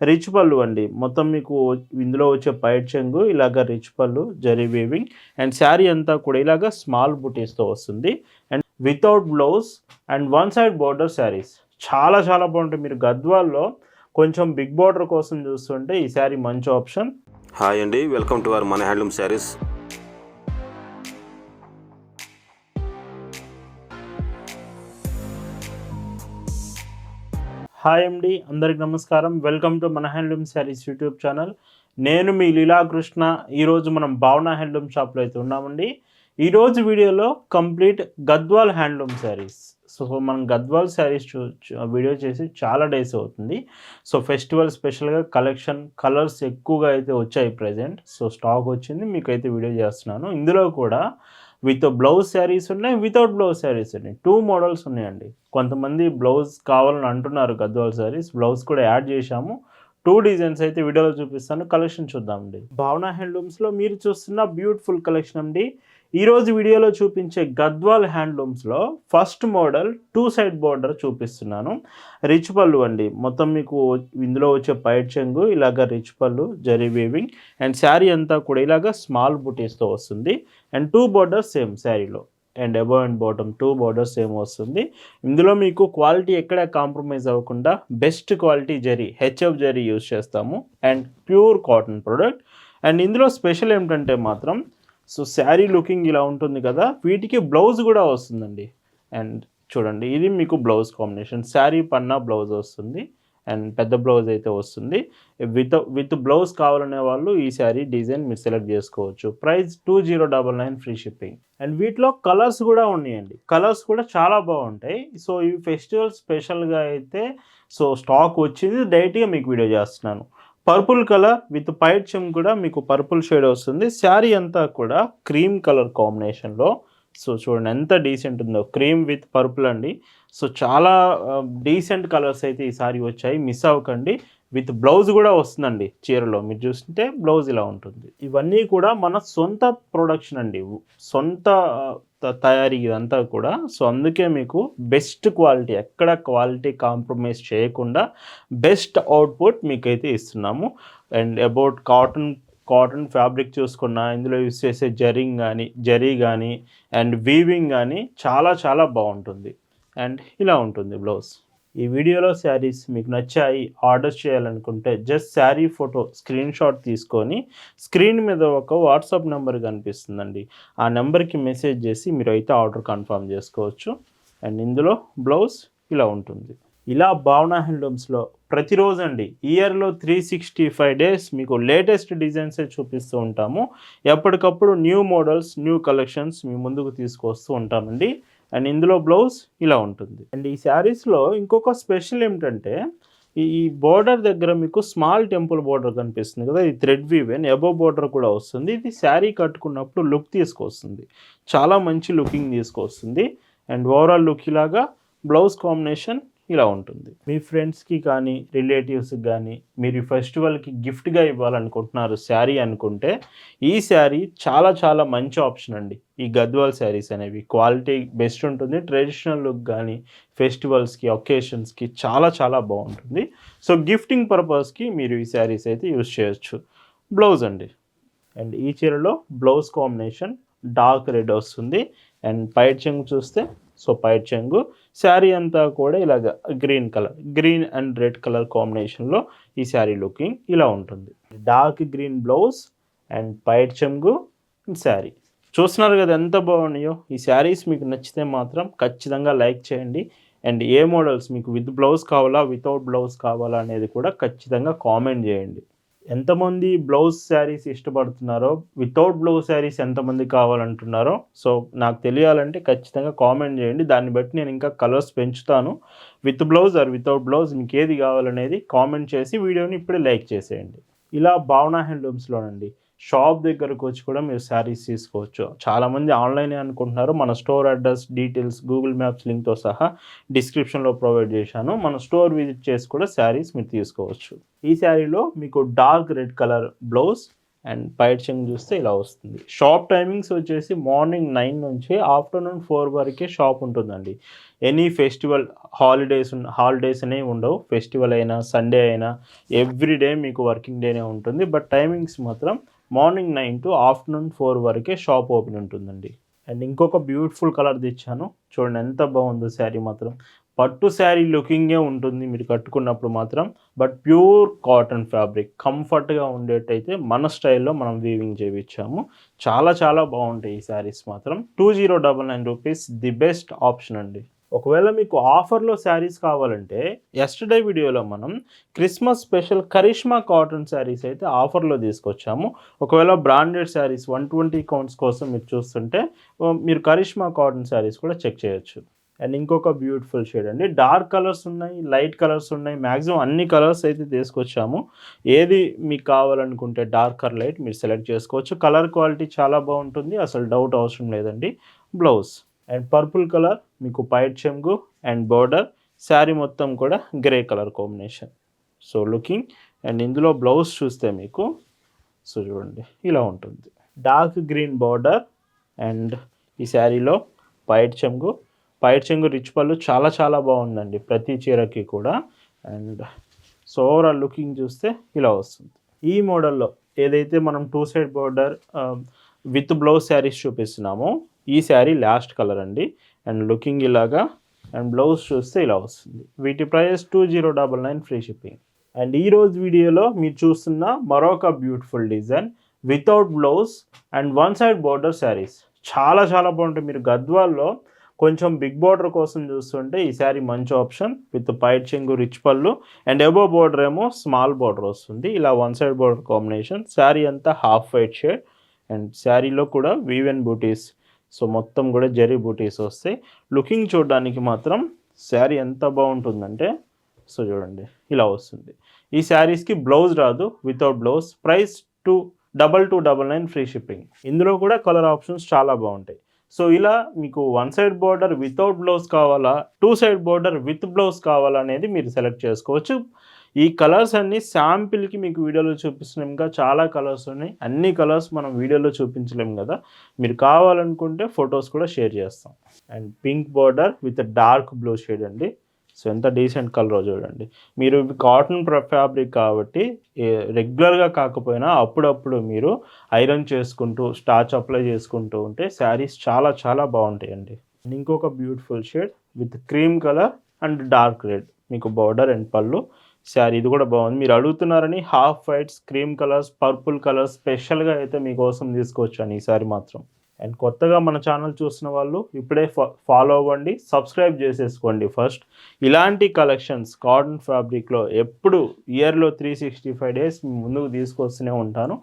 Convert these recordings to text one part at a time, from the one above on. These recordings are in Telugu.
రిచ్ పళ్ళు అండి. మొత్తం మీకు ఇందులో వచ్చే పైట్ చెంగు ఇలాగ రిచ్ పళ్ళు, జరీ వీవింగ్ అండ్ శారీ అంతా కూడా ఇలాగ స్మాల్ బుటీస్‌తో వస్తుంది. And without blouse and one side border saris. చాలా చాలా బాగుంటాయి. మీరు గద్వాల్లో కొంచెం బిగ్ బోర్డర్ కోసం చూస్తుంటే ఈ శారీ మంచి ఆప్షన్. హాయ్ అండి, వెల్కమ్ టు అవర్ మన హ్యాండ్లూమ్ శారీస్. హాయ్ అండి, అందరికి నమస్కారం. వెల్కమ్ టు మన హ్యాండ్లూమ్ శారీస్ యూట్యూబ్ ఛానల్. నేను మీ లీలాకృష్ణ. ఈరోజు మనం భావన హ్యాండ్లూమ్ షాప్లో అయితే ఉన్నామండి. ఈరోజు వీడియోలో complete Gadwal handloom saris. So మనం గద్వాల్ శారీస్ వీడియో చేసి చాలా డేస్ అవుతుంది. సో ఫెస్టివల్ స్పెషల్గా కలెక్షన్ కలర్స్ ఎక్కువగా అయితే వచ్చాయి ప్రజెంట్. సో స్టాక్ వచ్చింది, మీకైతే వీడియో చేస్తున్నాను. ఇందులో కూడా విత్ బ్లౌజ్ శారీస్ ఉన్నాయి, వితౌట్ బ్లౌజ్ శారీస్ ఉన్నాయి. 2 మోడల్స్ ఉన్నాయండి. కొంతమంది బ్లౌజ్ కావాలని అంటున్నారు గద్వాల్ శారీస్, బ్లౌజ్ కూడా యాడ్ చేశాము. 2 డిజైన్స్ అయితే వీడియోలో చూపిస్తాను. కలెక్షన్ చూద్దామండి. భావన హ్యాండ్లూమ్స్లో మీరు చూస్తున్న బ్యూటిఫుల్ కలెక్షన్ అండి. ఈరోజు వీడియోలో చూపించే గద్వాల్ హ్యాండ్లూమ్స్లో ఫస్ట్ మోడల్ 2 సైడ్ బోర్డర్ చూపిస్తున్నాను. రిచ్ పళ్ళు అండి. మొత్తం మీకు ఇందులో వచ్చే పైట్ చెంగు ఇలాగ రిచ్ పళ్ళు, జరీ వీవింగ్ అండ్ శారీ అంతా కూడా ఇలాగ స్మాల్ బుటీస్తో వస్తుంది. అండ్ 2 బోర్డర్స్ సేమ్ శారీలో and above and bottom 2 borders same వస్తుంది. ఇందులో మీకు క్వాలిటీ ఎక్కడ కాంప్రమైజ్ అవ్వకుండా best quality zari, HF zari use చేస్తాము and pure cotton product. And ఇందులో స్పెషల్ ఏమిటంటే మాత్రం సో శారీ లుకింగ్ ఇలా ఉంటుంది కదా, వీటికి బ్లౌజ్ కూడా వస్తుందండి. అండ్ చూడండి, ఇది మీకు బ్లౌజ్ కాంబినేషన్. శారీ పన్నా బ్లౌజ్ వస్తుంది అండ్ పెద్ద బ్లౌజ్ అయితే వస్తుంది. విత్ బ్లౌజ్ కావాలనే వాళ్ళు ఈ శారీ డిజైన్ మీరు సెలెక్ట్ చేసుకోవచ్చు. Price 2099 free shipping. అండ్ వీటిలో కలర్స్ కూడా ఉన్నాయండి. కలర్స్ కూడా చాలా బాగుంటాయి. సో ఇవి ఫెస్టివల్ స్పెషల్గా అయితే సో స్టాక్ వచ్చింది, డైరెక్ట్గా మీకు వీడియో చేస్తున్నాను. పర్పుల్ కలర్ విత్ పైట్ చెమ్ కూడా మీకు పర్పుల్ షేడ్ వస్తుంది. శారీ అంతా కూడా క్రీమ్ కలర్ కాంబినేషన్లో. సో చూడండి ఎంత డీసెంట్ ఉందో, క్రీమ్ విత్ పర్పుల్ అండి. సో చాలా డీసెంట్ కలర్స్ అయితే ఈ సారీ వచ్చాయి, మిస్ అవ్వకండి. విత్ బ్లౌజ్ కూడా వస్తుందండి చీరలో. మీరు చూస్తుంటే బ్లౌజ్ ఇలా ఉంటుంది. ఇవన్నీ కూడా మన సొంత ప్రొడక్షన్ అండి, సొంత తయారీ ఇదంతా కూడా. సో అందుకే మీకు బెస్ట్ క్వాలిటీ, ఎక్కడ క్వాలిటీ కాంప్రమైజ్ చేయకుండా బెస్ట్ అవుట్పుట్ మీకైతే ఇస్తున్నాము. అండ్ అబౌట్ కాటన్ ఫ్యాబ్రిక్ చూసుకున్నా, ఇందులో యూస్ చేసే జరీ కానీ అండ్ వీవింగ్ కానీ చాలా చాలా బాగుంటుంది. అండ్ ఇలా ఉంటుంది బ్లౌజ్. ఈ వీడియోలో శారీస్ మీకు నచ్చాయి, ఆర్డర్ చేయాలనుకుంటే just sari photo screen shot తీసుకొని స్క్రీన్ మీద ఒక వాట్సాప్ నెంబర్ కనిపిస్తుందండి, ఆ నెంబర్కి మెసేజ్ చేసి మీరు అయితే ఆర్డర్ కన్ఫర్మ్ చేసుకోవచ్చు. అండ్ ఇందులో బ్లౌజ్ ఇలా ఉంటుంది. ఇలా భావన హ్యాండ్లూమ్స్లో ప్రతిరోజు అండి, ఇయర్లో 365 డేస్ మీకు లేటెస్ట్ డిజైన్సే చూపిస్తూ ఉంటాము. ఎప్పటికప్పుడు న్యూ మోడల్స్, న్యూ కలెక్షన్స్ మీ ముందుకు తీసుకొస్తూ ఉంటామండి. అండ్ ఇందులో బ్లౌజ్ ఇలా ఉంటుంది. అండ్ ఈ శారీస్లో ఇంకొక స్పెషల్ ఏమిటంటే ఈ బోర్డర్ దగ్గర మీకు స్మాల్ టెంపుల్ బోర్డర్ కనిపిస్తుంది కదా, ఇది thread weave and above border కూడా వస్తుంది. ఇది శారీ కట్టుకున్నప్పుడు లుక్ తీసుకొస్తుంది, చాలా మంచి లుకింగ్ తీసుకొస్తుంది. అండ్ ఓవరాల్ లుక్ ఇలాగా బ్లౌజ్ కాంబినేషన్ ఇలా ఉంటుంది. మీ ఫ్రెండ్స్కి కానీ రిలేటివ్స్కి కానీ మీరు ఫెస్టివల్కి గిఫ్ట్గా ఇవ్వాలనుకుంటున్నారు శారీ అనుకుంటే ఈ శారీ చాలా చాలా మంచి ఆప్షన్ అండి. ఈ గద్వాల్ శారీస్ అనేవి క్వాలిటీ బెస్ట్ ఉంటుంది. ట్రెడిషనల్ లుక్ కానీ ఫెస్టివల్స్కి, ఒకేషన్స్కి చాలా చాలా బాగుంటుంది. సో గిఫ్టింగ్ పర్పస్కి మీరు ఈ శారీస్ అయితే యూజ్ చేయొచ్చు. బ్లౌజ్ అండి. అండ్ ఈ చీరలో బ్లౌజ్ కాంబినేషన్ డార్క్ రెడ్ వస్తుంది. అండ్ పైట్ చెంగు చూస్తే సో పైట్ చెంగు, శారీ అంతా కూడా ఇలాగ గ్రీన్ అండ్ రెడ్ కలర్ కాంబినేషన్లో ఈ శారీ లుకింగ్ ఇలా ఉంటుంది. డార్క్ గ్రీన్ బ్లౌజ్ అండ్ పైట్ చెంగు శారీ. చూస్తున్నారు కదా ఎంత బాగున్నాయో. ఈ శారీస్ మీకు నచ్చితే మాత్రం ఖచ్చితంగా లైక్ చేయండి. అండ్ ఏ మోడల్స్ మీకు విత్ బ్లౌజ్ కావాలా, వితౌట్ బ్లౌజ్ కావాలా అనేది కూడా ఖచ్చితంగా కామెంట్ చేయండి. ఎంతమంది బ్లౌజ్ శారీస్ ఇష్టపడుతున్నారో, వితౌట్ బ్లౌజ్ శారీస్ ఎంతమంది కావాలంటున్నారో సో నాకు తెలియాలంటే ఖచ్చితంగా కామెంట్ చేయండి. దాన్ని బట్టి నేను ఇంకా కలర్స్ పెంచుతాను. With blouse or without blouse మీకు ఏది కావాలనేది కామెంట్ చేసి వీడియోని ఇప్పుడే లైక్ చేసేయండి. ఇలా భావన హ్యాండ్లూమ్స్లోనండి షాప్ దగ్గరకు వచ్చి కూడా మీరు శారీస్ తీసుకోవచ్చు. చాలామంది ఆన్లైనే అనుకుంటున్నారు. మన store address, details, Google maps లింక్తో సహా డిస్క్రిప్షన్లో ప్రొవైడ్ చేశాను. మన స్టోర్ విజిట్ చేసి కూడా శారీస్ మీరు తీసుకోవచ్చు. ఈ శారీలో మీకు dark red colour blouse and పైట్ చెంగు చూస్తే ఇలా వస్తుంది. షాప్ టైమింగ్స్ వచ్చేసి మార్నింగ్ 9 నుంచి ఆఫ్టర్నూన్ 4 వరకే షాప్ ఉంటుందండి. ఎనీ ఫెస్టివల్ హాలిడేస్ అనేవి ఉండవు. ఫెస్టివల్ అయినా సండే అయినా ఎవ్రీ డే మీకు వర్కింగ్ డేనే ఉంటుంది. బట్ టైమింగ్స్ మాత్రం మార్నింగ్ 9 టు ఆఫ్టర్నూన్ 4 వరకే షాప్ ఓపెన్ ఉంటుందండి. అండ్ ఇంకొక బ్యూటిఫుల్ కలర్ తెచ్చాను, చూడండి ఎంత బాగుందో శారీ మాత్రం. పట్టు శారీ లుకింగే ఉంటుంది మీరు కట్టుకున్నప్పుడు మాత్రం. బట్ ప్యూర్ కాటన్ ఫ్యాబ్రిక్, కంఫర్ట్గా ఉండేటైతే మన స్టైల్లో మనం వీవింగ్ చేయించాము. చాలా చాలా బాగుంటాయి ఈ శారీస్ మాత్రం. 2099 రూపీస్ ది బెస్ట్ ఆప్షన్ అండి. ఒకవేళ మీకు ఆఫర్లో శారీస్ కావాలంటే ఎస్టర్డే వీడియోలో మనం Christmas special Karishma cotton saris అయితే ఆఫర్లో తీసుకొచ్చాము. ఒకవేళ బ్రాండెడ్ శారీస్ 120 కౌంట్స్ కోసం మీరు చూస్తుంటే మీరు కరిష్మా కాటన్ శారీస్ కూడా చెక్ చేయొచ్చు. అండ్ ఇంకొక బ్యూటిఫుల్ షేడ్ అండి, డార్క్ కలర్స్ ఉన్నాయి, లైట్ కలర్స్ ఉన్నాయి, మ్యాక్సిమం అన్ని కలర్స్ అయితే తీసుకొచ్చాము. ఏది మీకు కావాలనుకుంటే డార్క్ ఆర్ లైట్ మీరు సెలెక్ట్ చేసుకోవచ్చు. కలర్ క్వాలిటీ చాలా బాగుంటుంది, అసలు డౌట్ అవసరం లేదండి. బ్లౌజ్ అండ్ పర్పుల్ కలర్ మీకు పైట్ చెంగు అండ్ బోర్డర్, శారీ మొత్తం కూడా grey colour combination. So looking and ఇందులో బ్లౌజ్ చూస్తే మీకు సో చూడండి ఇలా ఉంటుంది. డార్క్ గ్రీన్ బార్డర్ అండ్ ఈ శారీలో పైట్ చెంగు రిచ్ పళ్ళు చాలా చాలా బాగుందండి ప్రతి చీరకి కూడా. అండ్ సో ఓవరాల్ లుకింగ్ చూస్తే ఇలా వస్తుంది. ఈ మోడల్లో ఏదైతే మనం 2 side border with blouse saris చూపిస్తున్నామో ఈ శారీ లాస్ట్ కలర్ అండి. అండ్ లుకింగ్ ఇలాగా అండ్ బ్లౌజ్ చూస్తే ఇలా వస్తుంది. వీటి ప్రైస్ 2099 ఫ్రీ షిప్పింగ్. అండ్ ఈరోజు వీడియోలో మీరు చూస్తున్న మరొక beautiful design without blouse and 1 side border saris చాలా చాలా బాగుంటాయి. మీరు గద్వాల్లో కొంచెం బిగ్ బార్డర్ కోసం చూస్తుంటే ఈ శారీ మంచి ఆప్షన్. విత్ పైట్ చెంగు రిచ్ పళ్ళు అండ్ అబోవ్ బార్డర్ ఏమో స్మాల్ బార్డర్ వస్తుంది. ఇలా 1 సైడ్ బార్డర్ కాంబినేషన్. శారీ అంతా హాఫ్ వైట్ షేడ్ అండ్ శారీలో కూడా వీవెన్ బూటీస్, సో మొత్తం కూడా జరీ బూటీస్ వస్తాయి. లుకింగ్ చూడడానికి మాత్రం శారీ ఎంత బాగుంటుందంటే సో చూడండి ఇలా వస్తుంది. ఈ శారీస్కి బ్లౌజ్ రాదు, without blouse. Price 2299 free shipping. ఇందులో కూడా కలర్ ఆప్షన్స్ చాలా బాగుంటాయి. సో ఇలా మీకు 1 సైడ్ బార్డర్ వితౌట్ బ్లౌజ్ కావాలా, 2 సైడ్ బార్డర్ విత్ బ్లౌజ్ కావాలా అనేది మీరు సెలెక్ట్ చేసుకోవచ్చు. ఈ కలర్స్ అన్నీ శాంపిల్కి మీకు వీడియోలో చూపిస్తున్నాం కదా, చాలా కలర్స్ ఉన్నాయి. అన్ని కలర్స్ మనం వీడియోలో చూపించలేం కదా, మీరు కావాలనుకుంటే ఫొటోస్ కూడా షేర్ చేస్తాం. And pink border with dark blue shade అండి. సో ఎంత డీసెంట్ కలర్ చూడండి. మీరు కాటన్ ఫ్యాబ్రిక్ కాబట్టి రెగ్యులర్గా కాకపోయినా అప్పుడప్పుడు మీరు ఐరన్ చేసుకుంటూ స్టార్చ్ అప్లై చేసుకుంటూ ఉంటే శారీస్ చాలా చాలా బాగుంటాయండి. ఇంకొక beautiful shade with cream colour and dark red మీకు బార్డర్ అండ్ పళ్ళు. శారీ ఇది కూడా బాగుంది. మీరు అడుగుతున్నారని half whites, cream colours, purple colours స్పెషల్గా అయితే మీకోసం తీసుకొచ్చాను ఈ సారీ మాత్రం. అండ్ కొత్తగా మన ఛానల్ చూస్తున్న వాళ్ళు ఇప్పుడే ఫాలో అవ్వండి, సబ్స్క్రైబ్ చేసేసుకోండి ఫస్ట్. ఇలాంటి కలెక్షన్స్ కాటన్ ఫ్యాబ్రిక్లో ఎప్పుడు ఇయర్లో 365 డేస్ ముందుకు తీసుకొస్తూనే ఉంటాను.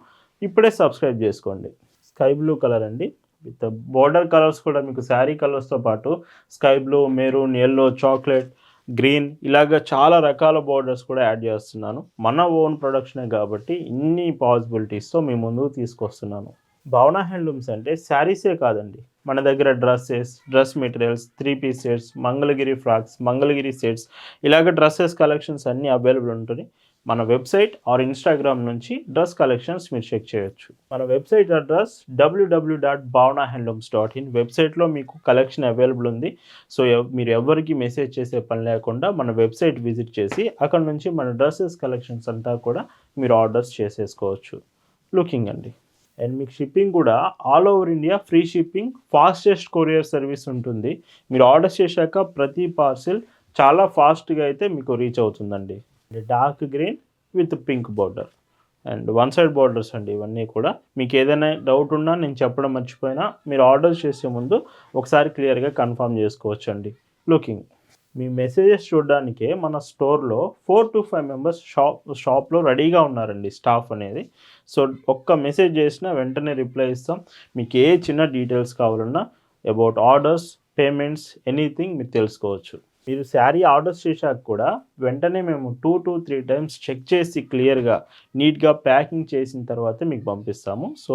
ఇప్పుడే సబ్స్క్రైబ్ చేసుకోండి. స్కై బ్లూ కలర్ అండి విత్ బోర్డర్ కలర్స్ కూడా మీకు శారీ కలర్స్తో పాటు sky blue, maroon, yellow, chocolate, green ఇలాగ చాలా రకాల బోర్డర్స్ కూడా యాడ్ చేస్తున్నాను. మన ఓన్ ప్రొడక్షనే కాబట్టి ఇన్ని పాసిబిలిటీస్తో మీ ముందుకు తీసుకొస్తున్నాను. భావన హ్యాండ్లూమ్స్ అంటే శారీసే కాదండి, మన దగ్గర dress materials, 3 piece sets, Mangalagiri frocks, Mangalagiri sets ఇలాగ డ్రెస్సెస్ కలెక్షన్స్ అన్నీ అవైలబుల్ ఉంటుంది. మన వెబ్సైట్ ఆర్ ఇన్స్టాగ్రామ్ నుంచి డ్రెస్ కలెక్షన్స్ మీరు చెక్ చేయొచ్చు. మన వెబ్సైట్ అడ్రస్ www.bhavanahandlooms.in. వెబ్సైట్లో మీకు కలెక్షన్ అవైలబుల్ ఉంది. సో మీరు ఎవరికి మెసేజ్ చేసే పని లేకుండా మన వెబ్సైట్ విజిట్ చేసి అక్కడ నుంచి మన డ్రెస్సెస్ కలెక్షన్స్ అంతా కూడా మీరు ఆర్డర్స్ చేసేసుకోవచ్చు. లుకింగ్ అండి. అండ్ మీకు షిప్పింగ్ కూడా all over India free shipping, fastest courier service ఉంటుంది. మీరు ఆర్డర్ చేశాక ప్రతి పార్సిల్ చాలా ఫాస్ట్గా అయితే మీకు రీచ్ అవుతుందండి. Dark green with pink border and 1 side borders అండి ఇవన్నీ కూడా. మీకు ఏదైనా డౌట్ ఉన్నా నేను చెప్పడం మర్చిపోయినా మీరు ఆర్డర్ చేసే ముందు ఒకసారి క్లియర్గా కన్ఫర్మ్ చేసుకోవచ్చు అండి. లుకింగ్ మీ మెసేజెస్ చూడడానికే మన స్టోర్లో 4 to 5 మెంబర్స్ షాప్లో రెడీగా ఉన్నారండి, స్టాఫ్ అనేది. సో ఒక్క మెసేజ్ చేసినా వెంటనే రిప్లై ఇస్తాం. మీకు ఏ చిన్న డీటెయిల్స్ కావాలన్నా అబౌట్ ఆర్డర్స్, పేమెంట్స్, ఎనీథింగ్ మీరు తెలుసుకోవచ్చు. మీరు శారీ ఆర్డర్స్ చేశాక కూడా వెంటనే మేము 2 to 3 టైమ్స్ చెక్ చేసి క్లియర్గా నీట్గా ప్యాకింగ్ చేసిన తర్వాత మీకు పంపిస్తాము. సో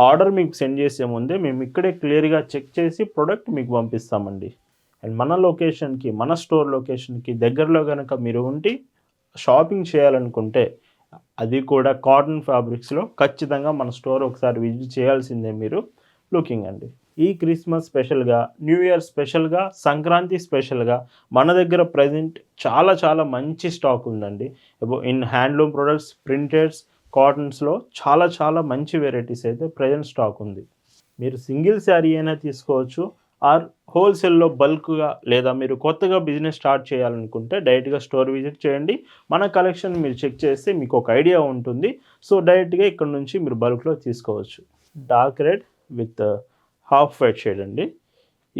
ఆర్డర్ మీకు సెండ్ చేసే ముందే మేము ఇక్కడే క్లియర్గా చెక్ చేసి ప్రోడక్ట్ మీకు పంపిస్తామండి. అండ్ మన లొకేషన్కి, మన స్టోర్ లొకేషన్కి దగ్గరలో కనుక మీరు ఉండి షాపింగ్ చేయాలనుకుంటే అది కూడా కాటన్ ఫ్యాబ్రిక్స్లో ఖచ్చితంగా మన స్టోర్ ఒకసారి విజిట్ చేయాల్సిందే మీరు. లుకింగ్ అండి, ఈ క్రిస్మస్ స్పెషల్గా, న్యూ ఇయర్ స్పెషల్గా, సంక్రాంతి స్పెషల్గా మన దగ్గర ప్రజెంట్ చాలా చాలా మంచి స్టాక్ ఉందండి. ఇన్ హ్యాండ్లూమ్ ప్రొడక్ట్స్, ప్రింటెడ్స్, కాటన్స్లో చాలా చాలా మంచి వెరైటీస్ అయితే ప్రజెంట్ స్టాక్ ఉంది. మీరు సింగిల్ శారీ అయినా తీసుకోవచ్చు, ఆర్ హోల్సేల్లో బల్క్గా, లేదా మీరు కొత్తగా బిజినెస్ స్టార్ట్ చేయాలనుకుంటే డైరెక్ట్గా స్టోర్ విజిట్ చేయండి. మన కలెక్షన్ మీరు చెక్ చేస్తే మీకు ఒక ఐడియా ఉంటుంది. సో డైరెక్ట్గా ఇక్కడ నుంచి మీరు బల్క్లో తీసుకోవచ్చు. Dark red with half white shade అండి.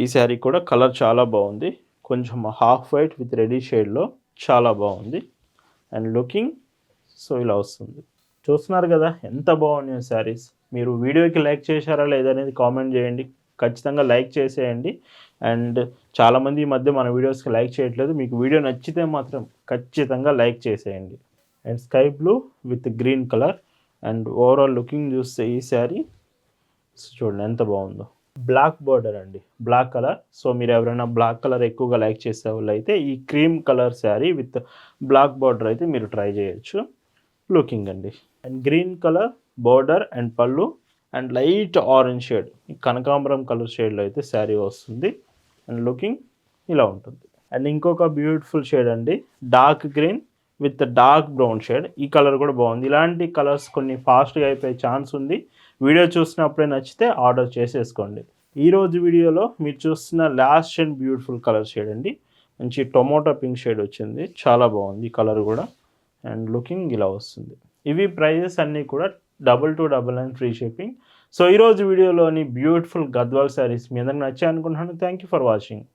ఈ శారీ కూడా కలర్ చాలా బాగుంది. కొంచెం హాఫ్ వైట్ విత్ రెడీ షేడ్లో చాలా బాగుంది. అండ్ లుకింగ్ సో ఇలా వస్తుంది. చూస్తున్నారు కదా ఎంత బాగున్నాయో శారీస్. మీరు వీడియోకి లైక్ చేశారా లేదా అనేది కామెంట్ చేయండి. ఖచ్చితంగా లైక్ చేసేయండి. అండ్ చాలామంది ఈ మధ్య మన వీడియోస్కి లైక్ చేయట్లేదు. మీకు వీడియో నచ్చితే మాత్రం ఖచ్చితంగా లైక్ చేసేయండి. And sky blue with green colour. And overall looking చూస్తే ఈ శారీ చూడండి ఎంత బాగుందో. బ్లాక్ బార్డర్ అండి, బ్లాక్ కలర్. సో మీరు ఎవరైనా బ్లాక్ కలర్ ఎక్కువగా లైక్ చేసే వాళ్ళు అయితే ఈ cream colour sari with black border అయితే మీరు ట్రై చేయొచ్చు. లుకింగ్ అండి, and green colour border and పళ్ళు, అండ్ లైట్ ఆరెంజ్ షేడ్, కనకాంబరం కలర్ షేడ్లో అయితే శారీ వస్తుంది. అండ్ లుకింగ్ ఇలా ఉంటుంది. అండ్ ఇంకొక బ్యూటిఫుల్ షేడ్ అండి, dark green with dark brown shade. ఈ కలర్ కూడా బాగుంది. ఇలాంటి కలర్స్ కొన్ని ఫాస్ట్గా అయిపోయే ఛాన్స్ ఉంది. వీడియో చూసినప్పుడే నచ్చితే ఆర్డర్ చేసేసుకోండి. ఈరోజు వీడియోలో మీరు చూస్తున్న last and beautiful colour shade అండి. మంచి టొమాటో పింక్ షేడ్ వచ్చింది, చాలా బాగుంది ఈ కలర్ కూడా. అండ్ లుకింగ్ ఇలా వస్తుంది. ఇవి ప్రైజెస్ అన్నీ కూడా 2299 ఫ్రీ షిప్పింగ్. సో ఈరోజు వీడియోలోని బ్యూటిఫుల్ గద్వాల్ శారీస్ మీ అందరికి నచ్చాయి అనుకుంటున్నాను. Thank you for watching.